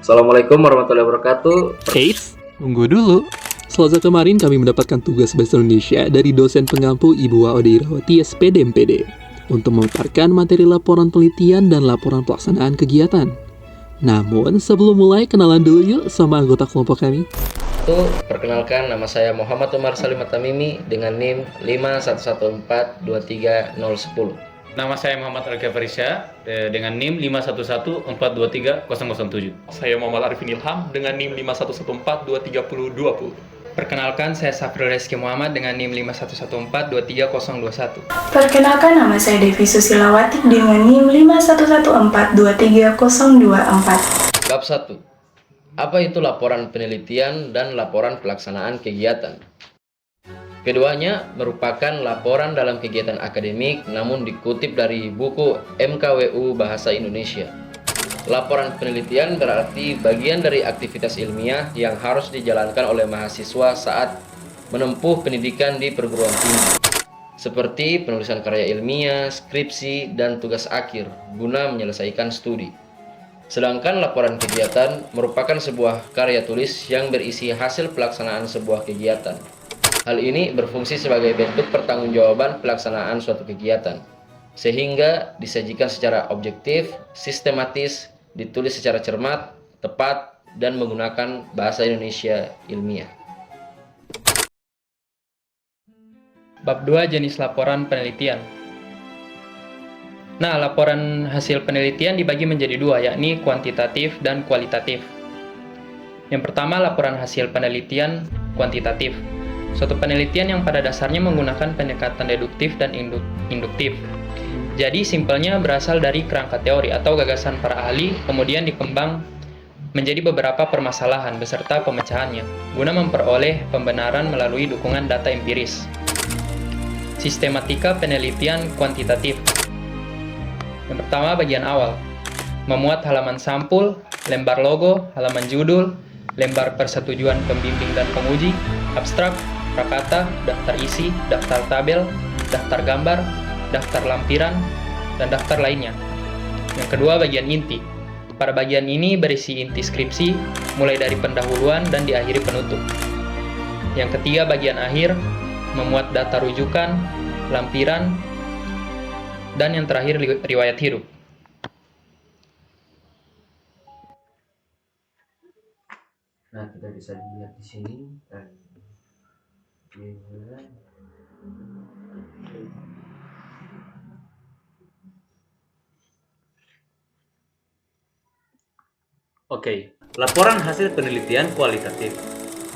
Assalamualaikum warahmatullahi wabarakatuh. Eits, tunggu dulu. Selasa kemarin kami mendapatkan tugas Bahasa Indonesia dari dosen pengampu Ibu Waode Irawati SPD MPD untuk memaparkan materi laporan penelitian dan laporan pelaksanaan kegiatan. Namun, sebelum mulai, kenalan dulu yuk sama anggota kelompok kami. Perkenalkan, nama saya Muhammad Umar Salim Tamimi dengan NIM 511423010. Nama saya Muhammad Al-Ghafarisya dengan NIM 511423007. Saya Muhammad Arifin Ilham dengan NIM 511423020. Perkenalkan, saya Safrul Reski Muhammad dengan NIM 511423021. Perkenalkan, nama saya Devi Susilawati dengan NIM 511423024. Bab 1. Apa itu laporan penelitian dan laporan pelaksanaan kegiatan? Keduanya merupakan laporan dalam kegiatan akademik namun dikutip dari buku MKWU Bahasa Indonesia. Laporan penelitian berarti bagian dari aktivitas ilmiah yang harus dijalankan oleh mahasiswa saat menempuh pendidikan di perguruan tinggi, seperti penulisan karya ilmiah, skripsi, dan tugas akhir guna menyelesaikan studi. Sedangkan laporan kegiatan merupakan sebuah karya tulis yang berisi hasil pelaksanaan sebuah kegiatan. Hal ini berfungsi sebagai bentuk pertanggungjawaban pelaksanaan suatu kegiatan, sehingga disajikan secara objektif, sistematis, ditulis secara cermat, tepat, dan menggunakan bahasa Indonesia ilmiah. Bab 2, jenis laporan penelitian. Nah, laporan hasil penelitian dibagi menjadi dua, yakni kuantitatif dan kualitatif. Yang pertama, laporan hasil penelitian kuantitatif. Suatu penelitian yang pada dasarnya menggunakan pendekatan deduktif dan induktif. Jadi, simpelnya berasal dari kerangka teori atau gagasan para ahli, kemudian dikembang menjadi beberapa permasalahan beserta pemecahannya, guna memperoleh pembenaran melalui dukungan data empiris. Sistematika penelitian kuantitatif. Yang pertama, bagian awal. Memuat halaman sampul, lembar logo, halaman judul, lembar persetujuan pembimbing dan penguji, abstrak, prakata, daftar isi, daftar tabel, daftar gambar, daftar lampiran, dan daftar lainnya. Yang kedua, bagian inti. Pada bagian ini berisi inti skripsi, mulai dari pendahuluan dan diakhiri penutup. Yang ketiga, bagian akhir, memuat data rujukan, lampiran, dan yang terakhir, riwayat hidup. Nah, kita bisa lihat di sini. Oke, laporan hasil penelitian kualitatif.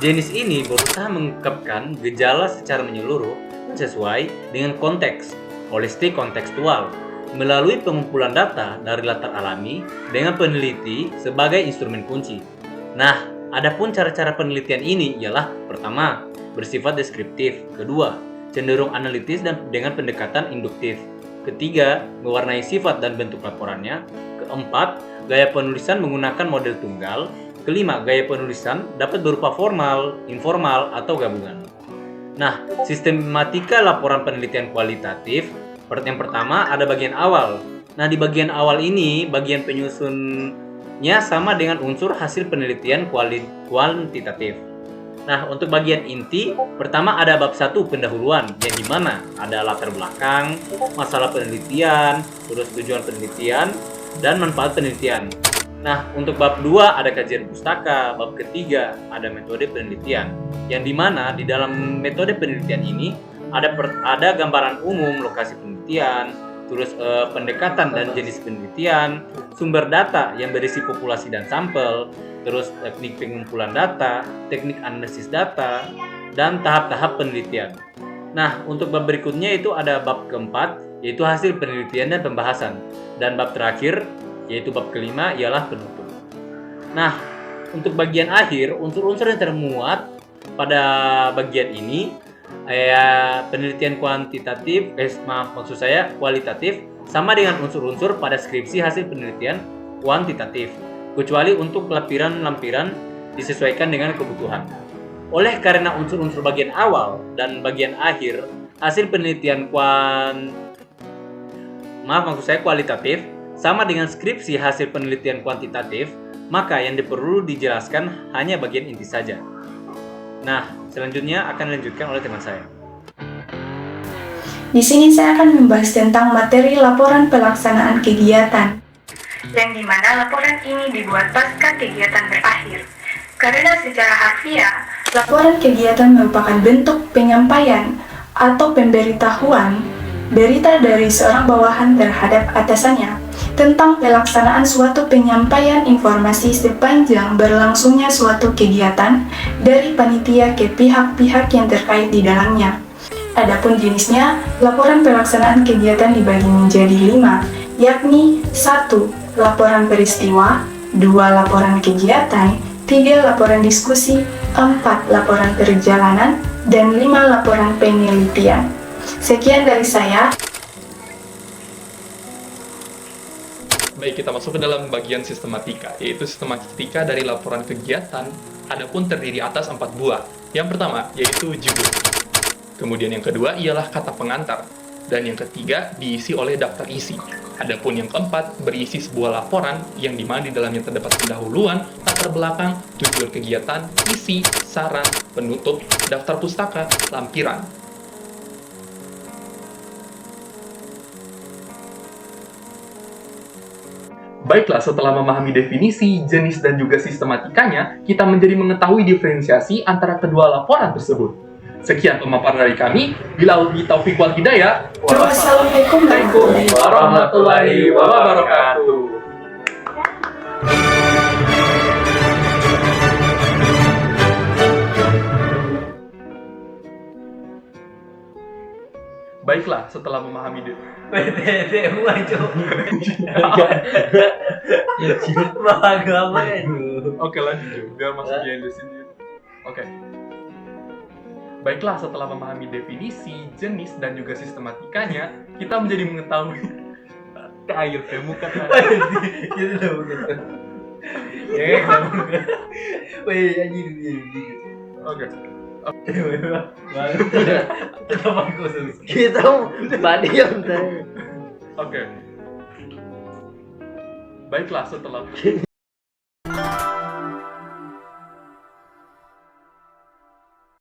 Jenis ini berusaha mengungkapkan gejala secara menyeluruh sesuai dengan konteks, holistik kontekstual, melalui pengumpulan data dari latar alami dengan peneliti sebagai instrumen kunci. Nah, adapun cara-cara penelitian ini ialah pertama, bersifat deskriptif, kedua, cenderung analitis dan dengan pendekatan induktif, ketiga, mewarnai sifat dan bentuk laporannya, keempat, gaya penulisan menggunakan model tunggal, kelima, gaya penulisan dapat berupa formal, informal, atau gabungan. Nah, sistematika laporan penelitian kualitatif, yang pertama ada bagian awal. Nah, di bagian awal ini, bagian penyusunnya sama dengan unsur hasil penelitian kuantitatif. Nah, untuk bagian inti, pertama ada bab 1 pendahuluan, yang dimana ada latar belakang, masalah penelitian, terus tujuan penelitian, dan manfaat penelitian. Nah, untuk bab 2 ada kajian pustaka, bab ketiga ada metode penelitian, yang dimana di dalam metode penelitian ini ada gambaran umum lokasi penelitian, terus pendekatan dan jenis penelitian, sumber data yang berisi populasi dan sampel, terus teknik pengumpulan data, teknik analisis data, dan tahap-tahap penelitian. Nah, untuk bab berikutnya itu ada bab keempat, yaitu hasil penelitian dan pembahasan. Dan bab terakhir, yaitu bab kelima, ialah penutup. Nah, untuk bagian akhir, unsur-unsur yang termuat pada bagian ini, penelitian kualitatif sama dengan unsur-unsur pada skripsi hasil penelitian kuantitatif, kecuali untuk lampiran-lampiran disesuaikan dengan kebutuhan. Oleh karena unsur-unsur bagian awal dan bagian akhir hasil penelitian kualitatif sama dengan skripsi hasil penelitian kuantitatif, maka yang perlu dijelaskan hanya bagian inti saja. Nah, selanjutnya akan dilanjutkan oleh teman saya. Di sini saya akan membahas tentang materi laporan pelaksanaan kegiatan, yang dimana laporan ini dibuat pasca kegiatan berakhir. Karena secara harfiah, laporan kegiatan merupakan bentuk penyampaian atau pemberitahuan berita dari seorang bawahan terhadap atasannya tentang pelaksanaan suatu penyampaian informasi sepanjang berlangsungnya suatu kegiatan dari panitia ke pihak-pihak yang terkait di dalamnya. Adapun jenisnya, laporan pelaksanaan kegiatan dibagi menjadi 5, yakni 1. Laporan peristiwa, 2. Laporan kegiatan, 3. Laporan diskusi, 4. Laporan perjalanan, dan 5. Laporan penelitian. Sekian dari saya. Baik, kita masuk ke dalam bagian sistematika, yaitu sistematika dari laporan kegiatan, adapun terdiri atas 4 buah. Yang pertama, yaitu judul. Kemudian yang kedua ialah kata pengantar. Dan yang ketiga diisi oleh daftar isi. Adapun yang keempat berisi sebuah laporan yang dimana di dalamnya terdapat pendahuluan, latar belakang, tujuan kegiatan, isi, saran, penutup, daftar pustaka, lampiran. Baiklah, setelah memahami definisi, jenis, dan juga sistematikanya, kita menjadi mengetahui diferensiasi antara kedua laporan tersebut. Sekian pemaparan dari kami. Billahi taufiq wal hidayah. Wassalamualaikum warahmatullahi wabarakatuh. Baiklah, setelah memahami Oke, lanjut juga masuknya di sini. Oke. Baiklah, setelah memahami definisi, jenis, dan juga sistematikanya, kita menjadi mengetahui air temu kan. Oke. Kita badiam teh. Oke. Baiklah, setelah